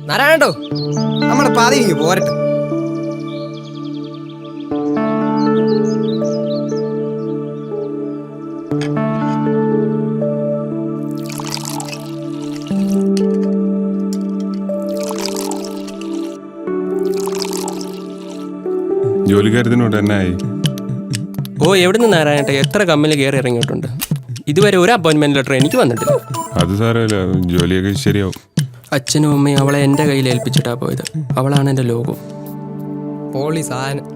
നാരായണോ നമ്മുടെ പാതി പോരട്ടെ. ജോലിക്കാരത്തിനോട് തന്നെ ആയി. ഓ എവിടുന്ന് നാരായണട്ടെ, എത്ര കമ്പനി കയറി ഇറങ്ങിയിട്ടുണ്ട്. ഇതുവരെ ഒരു അപ്പോയിന്റ്മെന്റ് ലെറ്റർ എനിക്ക് വന്നിട്ടില്ല. അത് സാരമില്ല, ജോലിയൊക്കെ ശരിയാവും. അച്ഛനും അമ്മയും അവളെ എൻ്റെ കയ്യിൽ ഏൽപ്പിച്ചിട്ടാ പോയത്. അവളാണ് എൻ്റെ ലോകം. പോളി സാധനം.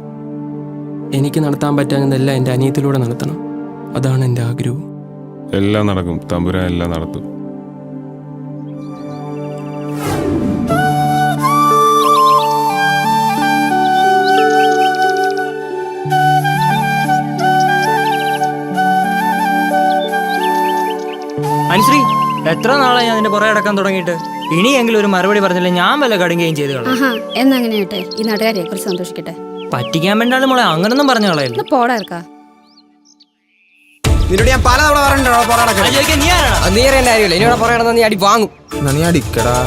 എനിക്ക് നടത്താൻ പറ്റാഞ്ഞതെല്ലാം എൻ്റെ അനിയത്തിലൂടെ നടത്തണം. അതാണ് എൻ്റെ ആഗ്രഹം. എല്ലാം നടക്കും, തമ്പുരാൻ എല്ലാം നടത്തും. അനുശ്രീ, എത്ര നാളായി ഞാൻ നിന്റെ പുറകെ അടക്കാൻ തുടങ്ങിയിട്ട്? ഇനിയെങ്കിലും ഒരു മറുപടി പറഞ്ഞില്ല ഞാൻ വല്ല കടുങ്ങുകയും ചെയ്ത് കളയും. എന്നങ്ങനെ കേട്ടെ, ഈ നാട്ടുകാരെ കുറിച്ച് സന്തോഷിക്കട്ടെ. പറ്റിക്കാൻ വേണ്ടാലും മോളെ അങ്ങനൊന്നും പറഞ്ഞു കളയല്ലോ. പോടാ ഇറക്കാ. നിന്നോട് ഞാൻ പല തവണ പറഞ്ഞിട്ടുണ്ടോ നീ അറിയേണ്ട കാര്യമില്ല. ഇനിയോടെ പറയണമെന്ന് നീ അടി വാങ്ങും. നീ അടിക്കടാ.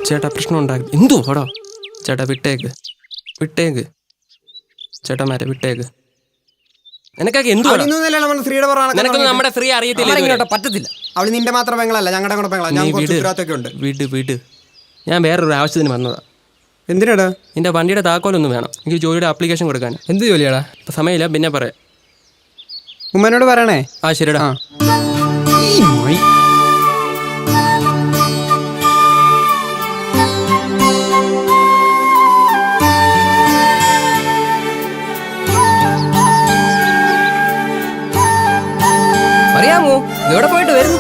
ചേട്ടാ പ്രശ്നം ഉണ്ടാക്കി എന്തോ ഓടോ. ചേട്ടാ വിട്ടേക്ക് വിട്ടേക്ക്. ചേട്ടന്മാരെ വിട്ടേക്ക്. നിനക്കൊക്കെ എന്തുവാ? നിനക്കൊന്നും നമ്മുടെ ഫ്രീ അറിയത്തില്ല. പറ്റത്തില്ല. അവള് നിന്റെ മാത്രം പെങ്ങളല്ല, ഞങ്ങളുടെ കൂടെ പെങ്ങളാ. വീട് വീട് ഞാൻ വേറൊരു ആവശ്യത്തിന് വന്നതാ. എന്തിനാടാ? നിന്റെ വണ്ടിയുടെ താക്കോലൊന്നും വേണം. എനിക്ക് ജോലിയുടെ ആപ്ലിക്കേഷൻ കൊടുക്കാൻ. എന്ത് ജോലിയാടാ? ഇപ്പം സമയമില്ല, പിന്നെ പറയാം. ഉമ്മനോട് പറയണേ. ആ ശരിടാ. അറിയാമോ എവിടെ പോയിട്ട് വരുന്നു?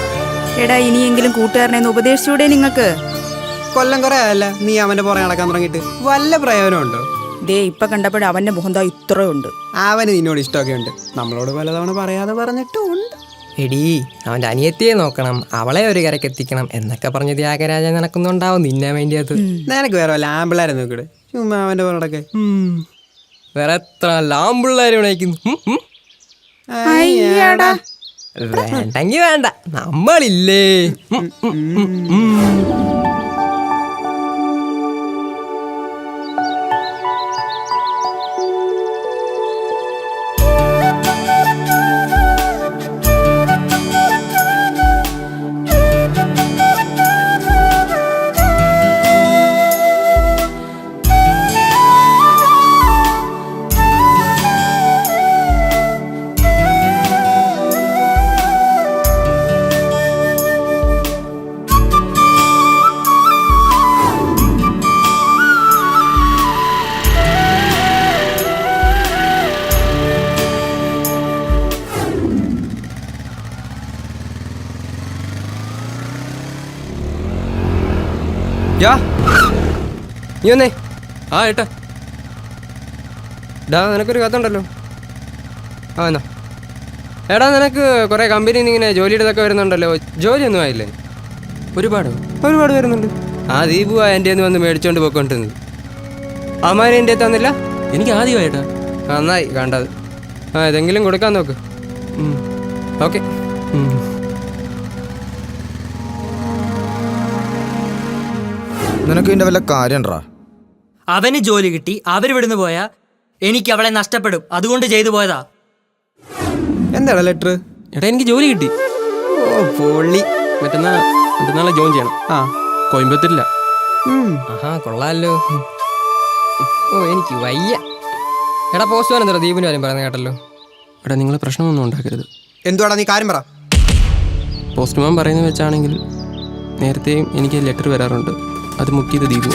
എടാ, ഇനിയെങ്കിലും കൂട്ടുകാരനെ ഉപദേശിച്ചൂടെ നിങ്ങൾക്ക്? കൊല്ലം കുറെ ആയല്ല നീ അവന്റെ പുറകെ നടക്കാൻ തുടങ്ങിയിട്ട്. വല്ല പ്രയോജനമുണ്ടോ? ദേ ഇപ്പൊ കണ്ടപ്പോഴും അവന്റെ മുഖം ദാ ഇത്രയുണ്ട്. അവന് നിന്നോട് ഇഷ്ടമൊക്കെ ഉണ്ട്. നമ്മളോട് പലതവണ പറയാതെ പറഞ്ഞിട്ടുണ്ട്. എടീ, അവന്റെ അനിയത്തിയെ നോക്കണം, അവളെ ഒരു കരക്കെത്തിക്കണം എന്നൊക്കെ പറഞ്ഞ് ത്യാഗരാജൻ നടക്കുന്നുണ്ടാവും. നിന്നെ വേണ്ടിയത് നിനക്ക് വേറെ വല്ല ആമ്പിള്ളേരെ നോക്കിടെ. ചുമ്മാ അവന്റെ പുറകെ വേറെ എത്ര ലാമ്പിള്ളേരെ വിളിക്കുന്നു. വേണ്ടെങ്കി വേണ്ട, നമ്മളില്ലേ. നീ ഒന്നേ. ആ ഏട്ടാ, ഡാ നിനക്കൊരു കഥ ഉണ്ടല്ലോ. ആ എന്നാ എടാ, നിനക്ക് കുറെ കമ്പനിയിൽ നിന്ന് ഇങ്ങനെ ജോലിയുടെ ഇതൊക്കെ വരുന്നുണ്ടല്ലോ. ജോലിയൊന്നും ആയില്ലേ? ഒരുപാട് വരുന്നുണ്ട്. ആ ദീപു എൻ്റെ വന്ന് മേടിച്ചോണ്ട് പോയിക്കൊണ്ടിരുന്നത്. അമ്മാനെ എൻ്റെ തന്നില്ല. എനിക്ക് ആദ്യമായിട്ടാ. നന്നായി കണ്ടത്. ആ ഏതെങ്കിലും കൊടുക്കാൻ നോക്ക്. ഓക്കെ. നിനക്ക് ഇതിന്റെ വല്ല കാര്യണ്ടാ? അവന് ജോലി കിട്ടി, അവരിവിടുന്ന് പോയാ എനിക്ക് അവളെ നഷ്ടപ്പെടും. അതുകൊണ്ട് ചെയ്തു പോയതാ. എന്താടാ ലെറ്റർ? ഏട്ടാ എനിക്ക് ജോലി കിട്ടി. ഓ പൊള്ളി. മറ്റന്നാളെ ജോയിൻ ചെയ്യണം. ആ കോയമ്പത്തൂരില്ല. ആഹാ, കൊള്ളാലോ. ഓ എനിക്ക് വയ്യ. എടാ പോസ്റ്റ് വാൻ എന്താ ദീപിന് കാര്യം പറയുന്നത് കേട്ടല്ലോ. എടാ നിങ്ങൾ പ്രശ്നമൊന്നും ഉണ്ടാക്കരുത്. എന്തുവാടാ നീ കാര്യം പറ. പോസ്റ്റ്മാൻ പറയുന്നത് വെച്ചാണെങ്കിൽ നേരത്തെയും എനിക്ക് ലെറ്റർ വരാറുണ്ട്. അത് മുക്കിയത് ദീപു.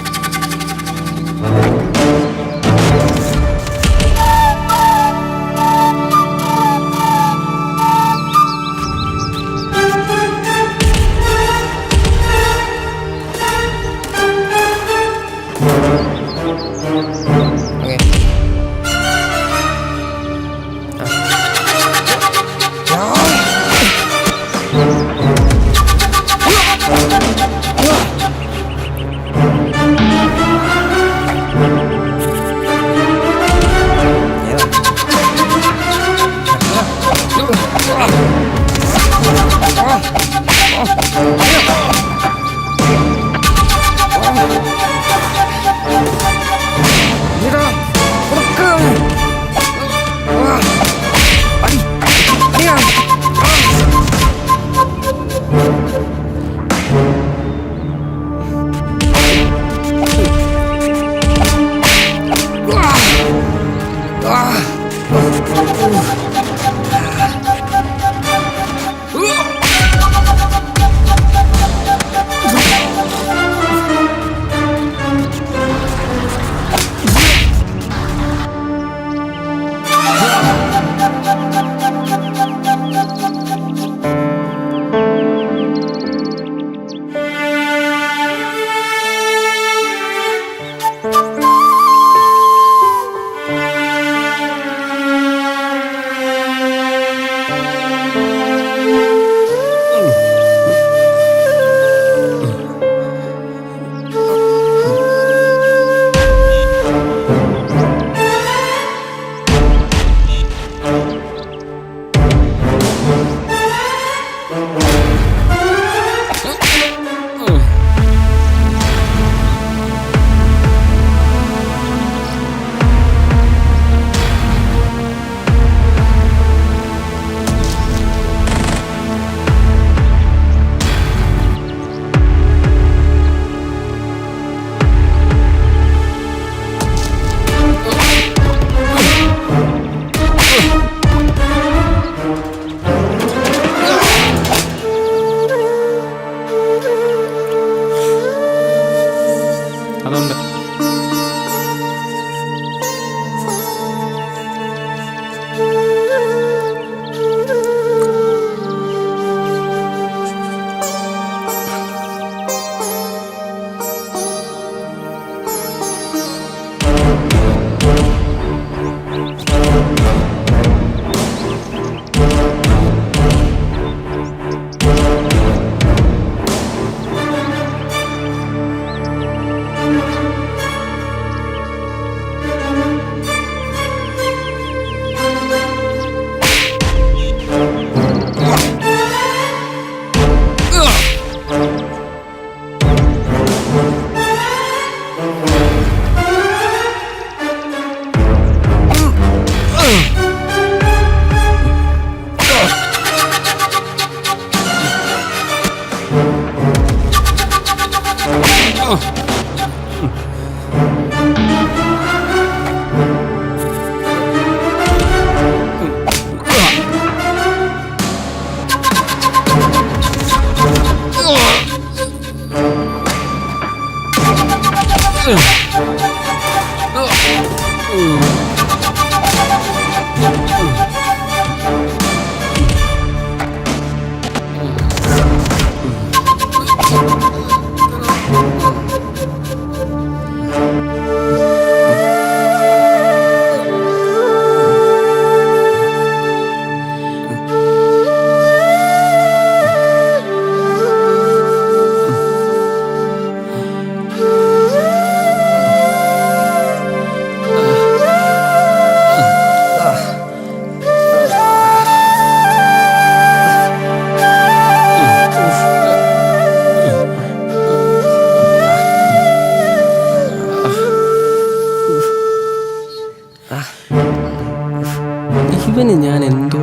ഇവന് ഞാൻ എന്തോ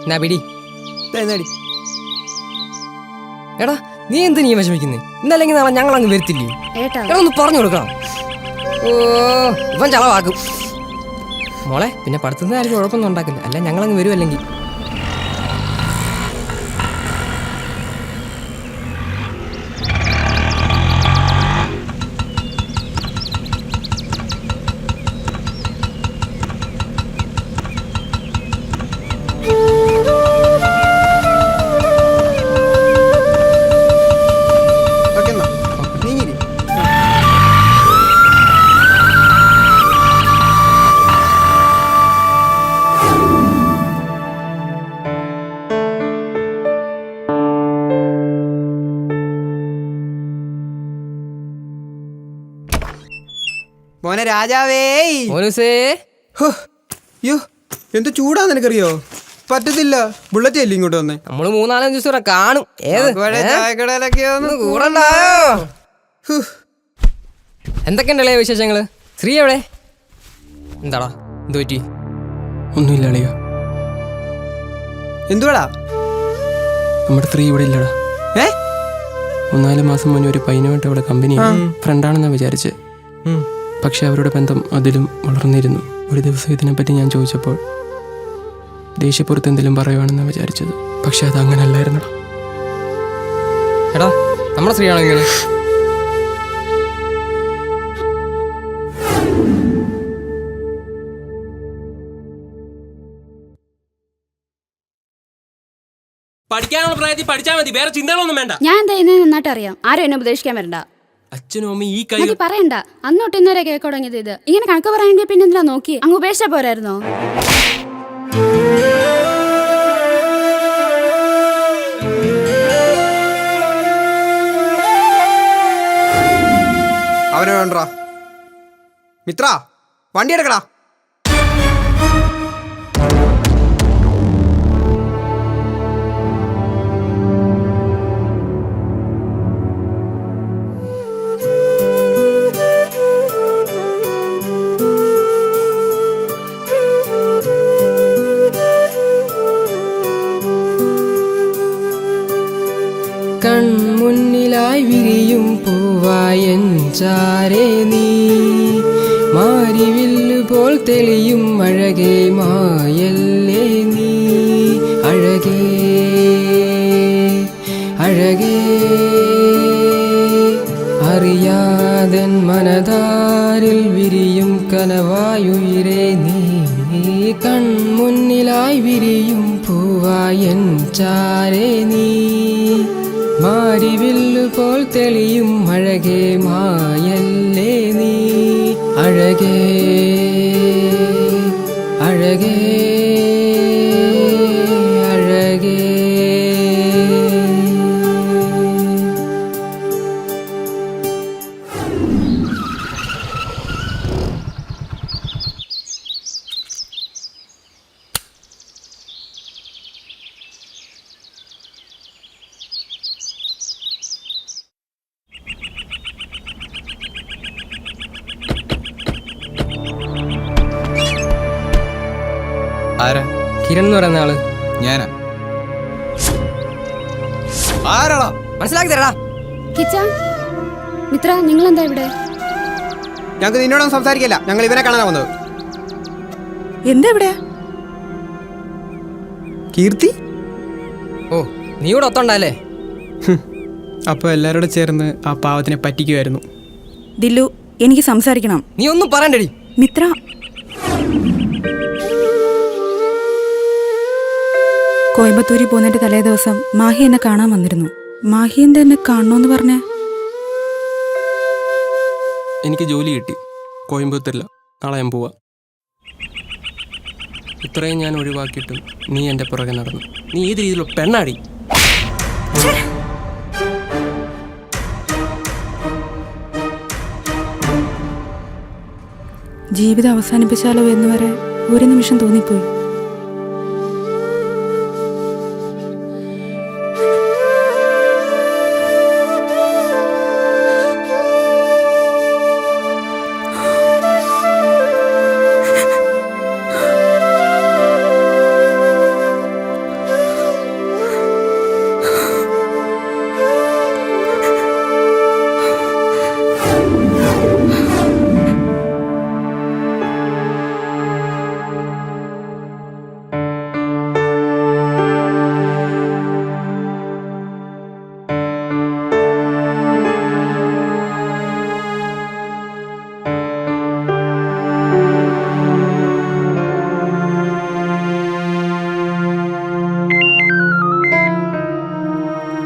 എന്നാ പിടി. എടാ നീ എന്ത് നീ വിഷമിക്കുന്നേ? ഇന്നല്ലെങ്കിൽ നാളെ ഞങ്ങൾ അങ്ങ് വരുത്തില്ലേ? ഏട്ടാ എടാ ഒന്ന് പറഞ്ഞു കൊടുക്കണം. ഓ ഇവൻ ചളവാക്കും മോളെ. പിന്നെ പഠിത്തത്തിന് ആരും കുഴപ്പമൊന്നും ഉണ്ടാക്കില്ല. അല്ല ഞങ്ങളങ്ങ് വരും. അല്ലെങ്കിൽ മോനെ രാജാവേ. മോനുസേ യോ എന്ത് ചൂടാ നിനക്കറിയോ? പറ്റത്തില്ല. ബുള്ളറ്റ് അല്ലേ ഇങ്ങോട്ട് വന്നേ? നമ്മള് 3-4 ദിവസം കൂടെ കാണും. ഏത് ചായക്കടയിലൊക്കെ ഒന്ന് കൂടണ്ടായോ? എന്തൊക്കെയുണ്ടല്ലേ വിശേഷങ്ങള്? ശ്രീ എവിടെ? എന്താടാ എന്ത് പറ്റി? ഒന്നുമില്ല അളിയ. എന്തുവാടാ? നമ്മുടെ സ്ത്രീ ഇവിടെ ഇല്ലടാ. 3-4 മാസം മുന്നേ ഒരു പയ്യനുമായിട്ട് അവിടെ കമ്പനി ഫ്രണ്ടാണെന്നാ വിചാരിച്ച്. പക്ഷെ അവരുടെ ബന്ധം അതിലും വളർന്നിരുന്നു. ഒരു ദിവസം ഇതിനെപ്പറ്റി ഞാൻ ചോദിച്ചപ്പോൾ ദേഷ്യപ്പുറത്ത് എന്തെങ്കിലും പറയുവാണെന്നാ വിചാരിച്ചത്. പക്ഷെ അത് അങ്ങനെ അല്ലായിരുന്നടാ. എടാ നമ്മുടെ സ്ത്രീയാണോ ഇങ്ങനെ? പഠിക്കാനുള്ള പ്രായത്തിൽ പഠിച്ചാൽ മതി, വേറെ ചിന്തകളൊന്നും വേണ്ട. ഞാൻ എന്താ ഇന്ന് നന്നായിട്ട് അറിയാം. ആരും എന്നെ ഉപദേശിക്കാൻ വരണ്ട. അച്ഛനും അമ്മയും ഈ കൈ മതി പറയണ്ട. അന്നോട്ട് ഇന്നുവരെ കേക്ക് തുടങ്ങിയത് ഇത്. ഇങ്ങനെ കണക്ക് പറയാനെങ്കിൽ പിന്നെ എന്തിനാ നോക്കി അങ്ങ് ഉപേക്ഷിച്ചാ പോരായിരുന്നോ? അവനെ വേണ്ടാ. മിത്ര വണ്ടി എടുക്കടാ. കൺമുന്നിലായി വിരിയും പൂവായൻ ചാരേ നീ, മാരിവില്ലുപോൽ തെളിയും അഴകേ മായല്ലേ നീ. അഴകേ അഴകേ അറിയാതൻ മനതാരിൽ വിരിയും കനവായുയിരേ നീ. കൺമുന്നിലായി വിരിയും പൂവായൻ ചാരേ നീ, മാരിവില്ലുപോൽ തെളിയും അഴകേ മായല്ലേ നീ. അഴകേ അഴകേ അഴകേ. ആരാ? കിരൺ എന്ന് പറയുന്ന ആള്. ഞാനാ. ആരാടാ? മനസ്സിലാക്കി തരടാ. കിച്ച മിത്ര നിങ്ങൾ എന്താ ഇവിടെ? ഞങ്ങൾക്ക് നിന്നോടൊന്നും സംസാരിക്കില്ല, ഞങ്ങൾ ഇവനെ കാണാനാ വന്നത്. എന്താ ഇവിടെ? കീർത്തി? ഓ നീ ഇവിടെ ഒത്തുണ്ടല്ലേ? അപ്പോൾ എല്ലാവരോടും ചേർന്ന് ആ പാവത്തിനെ പറ്റിക്കുമായിരുന്നു. ദില്ലു, എനിക്ക് സംസാരിക്കണം. നീ ഒന്നും പറയണ്ടടി. മിത്ര, കോയമ്പത്തൂരിൽ പോകുന്നതിന്റെ തലേ ദിവസം മാഹി എന്നെ കാണാൻ വന്നിരുന്നു. മാഹി എന്താ എന്നെ കാണണോന്ന് പറഞ്ഞേ? എനിക്ക് ജോലി കിട്ടി കോയമ്പത്തൂരില്ല. നാളെ ഞാൻ പോവാ. ഇത്രയും ഞാൻ ഒഴിവാക്കിയിട്ടും നീ എൻ്റെ പുറകെ നടന്നു. നീ ഏത് രീതിയിലുള്ള പെണ്ണാടി? ജീവിതം അവസാനിപ്പിച്ചാലോ എന്ന് വരെ ഒരു നിമിഷം തോന്നിപ്പോയി.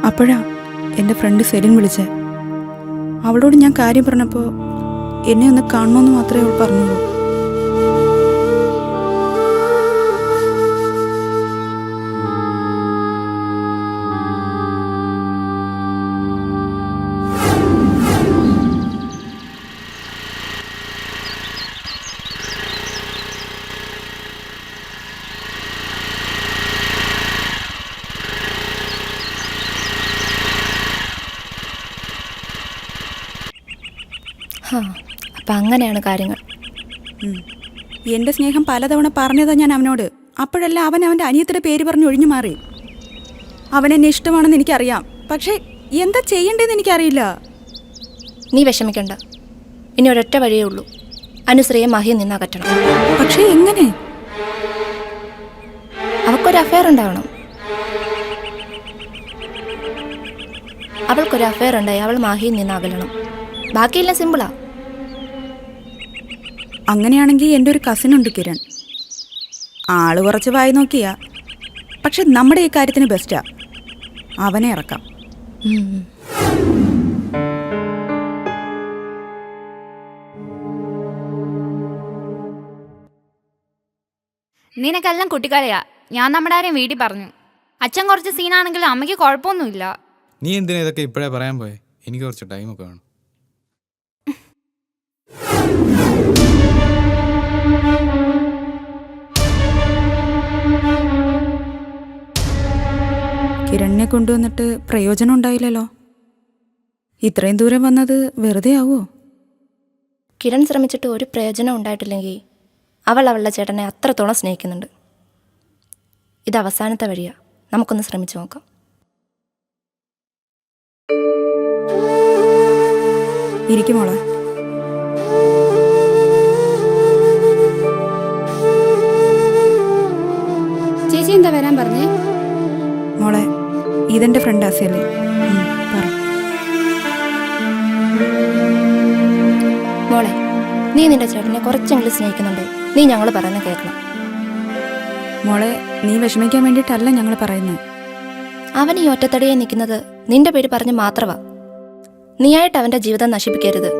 അപ്പോഴാ എൻ്റെ ഫ്രണ്ട് സെലിൻ വിളിച്ചേ. അവളോട് ഞാൻ കാര്യം പറഞ്ഞപ്പോൾ എന്നെ ഒന്ന് കാണണമെന്ന് മാത്രമേ അവൾ പറഞ്ഞുള്ളൂ. അപ്പം അങ്ങനെയാണ് കാര്യങ്ങൾ. എൻ്റെ സ്നേഹം പലതവണ പറഞ്ഞതാ ഞാൻ അവനോട്. അപ്പോഴെല്ലാം അവൻ അവൻ്റെ അനിയത്തിയുടെ പേര് പറഞ്ഞ് ഒഴിഞ്ഞു മാറി. അവനെന്നെ ഇഷ്ടമാണെന്ന് എനിക്കറിയാം, പക്ഷേ എന്താ ചെയ്യേണ്ടതെന്ന് എനിക്കറിയില്ല. നീ വിഷമിക്കണ്ട, ഇനി ഒരൊറ്റ വഴിയേ ഉള്ളൂ. അനുശ്രീയെ മഹിയിൽ നിന്ന് അകറ്റണം. പക്ഷേ എങ്ങനെ? അവൾക്കൊരു അഫെയർ ഉണ്ടാവണം. അവൾക്കൊരു അഫെയർ ഉണ്ടായി അവൾ മാഹിയിൽ നിന്ന് അകലണം. ബാക്കിയെല്ലാം സിമ്പിളാ. അങ്ങനെയാണെങ്കിൽ എൻ്റെ ഒരു കസിനുണ്ട് കിരൺ. ആള് കുറച്ച് വായി നോക്കിയാ, പക്ഷെ നമ്മുടെ ഈ കാര്യത്തിന് ബെസ്റ്റാ. അവനെ ഇറക്കാം. നിനക്കെല്ലാം കുട്ടിക്കളിയാ. ഞാൻ നമ്മുടെ ആരെയും വീട്ടിൽ പറഞ്ഞു. അച്ഛൻ കുറച്ച് സീനാണെങ്കിലും അമ്മയ്ക്ക് കുഴപ്പമൊന്നുമില്ല. നീ എന്തിനാ ഇതൊക്കെ ഇപ്പോഴേ പറയാൻ പോയെ? എനിക്ക് കുറച്ച് ടൈമൊക്കെ വേണം. കിരണിനെ കൊണ്ടുവന്നിട്ട് പ്രയോജനം ഉണ്ടായില്ലല്ലോ. ഇത്രയും ദൂരം വന്നത് വെറുതെ ആവോ? കിരൺ ശ്രമിച്ചിട്ട് ഒരു പ്രയോജനം ഉണ്ടായിട്ടില്ലെങ്കിൽ അവൾ അവളുടെ ചേട്ടനെ അത്രത്തോളം സ്നേഹിക്കുന്നുണ്ട്. ഇത് അവസാനത്തെ വഴിയാ. നമുക്കൊന്ന് ശ്രമിച്ചു നോക്കാം. ഇരിക്കും മോളെ. ചേച്ചി എന്താ വരാൻ പറഞ്ഞേ? മോളെ, ഇതെന്റെ ഫ്രണ്ട് ആസിയല്ലേ. പറ മോളെ, നീ നിന്റെ ചേട്ടനെ കുറച്ചെങ്കിലും സ്നേഹിക്കുന്നുണ്ട്. നീ ഞങ്ങൾ പറയുന്നത് കേൾക്കണം. മോളെ, നീ വിഷമിക്കാൻ വേണ്ടിയിട്ടല്ല ഞങ്ങൾ പറയുന്നത്. അവൻ ഈ ഒറ്റത്തടിയെ നിൽക്കുന്നത് നിന്റെ പേര് പറഞ്ഞ് മാത്രമാ. നീയായിട്ട് അവന്റെ ജീവിതം നശിപ്പിക്കരുത്.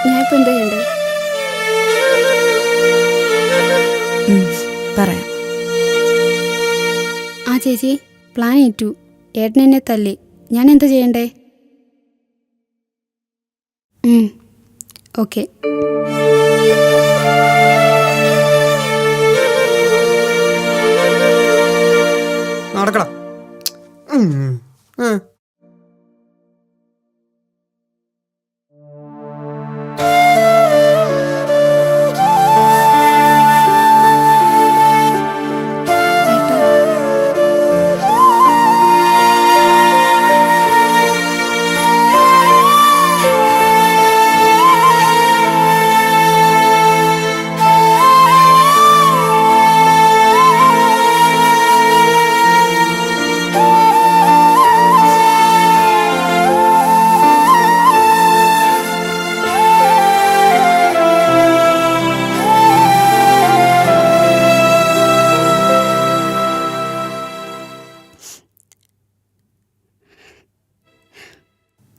ഞാനിപ്പോ എന്താ ചെയ്യണ്ടേ? പറയാം. ആ ചേച്ചി, പ്ലാൻ ഏറ്റു. ഏട്ടൻ എന്നെ തല്ലി. ഞാൻ എന്താ ചെയ്യണ്ടേ? ഓക്കെ.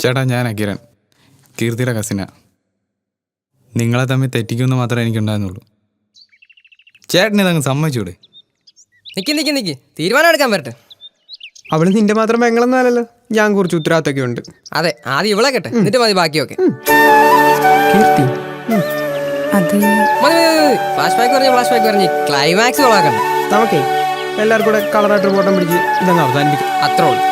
ചേട്ടാ ഞാനാ കിരൺ, കീർത്തിയുടെ കസിനാ. നിങ്ങളെ തമ്മിൽ തെറ്റിക്കുമെന്ന് മാത്രമേ എനിക്കുണ്ടായിരുന്നുള്ളൂ. ചേട്ടൻ ഇതങ്ങ് സമ്മതിച്ചൂടെ? നിക്ക് തീരുമാനം എടുക്കാൻ വരട്ടെ. അവള് നിന്റെ മാത്രം പെങ്ങളൊന്നും അല്ലല്ലോ, ഞാൻ കുറച്ച് ഉത്തരവാദിത്തമൊക്കെ ഉണ്ട്. അതെ, ആദ്യം ഇവളെ കേട്ടെ, എന്നിട്ട് മതി ബാക്കിയൊക്കെ. കീർത്തി അത് ഫ്ലാഷ് ബാക്ക് പറഞ്ഞ് ക്ലൈമാക്സ് കൊള്ളാക്കണ്ട. നമുക്കേ എല്ലാവർക്കും കൂടെ കളറായിട്ട് ഫോട്ടോ പിടിച്ച് ഇതങ്ങ് അവസാനിപ്പിക്കാം. അത്രേ ഉള്ളൂ.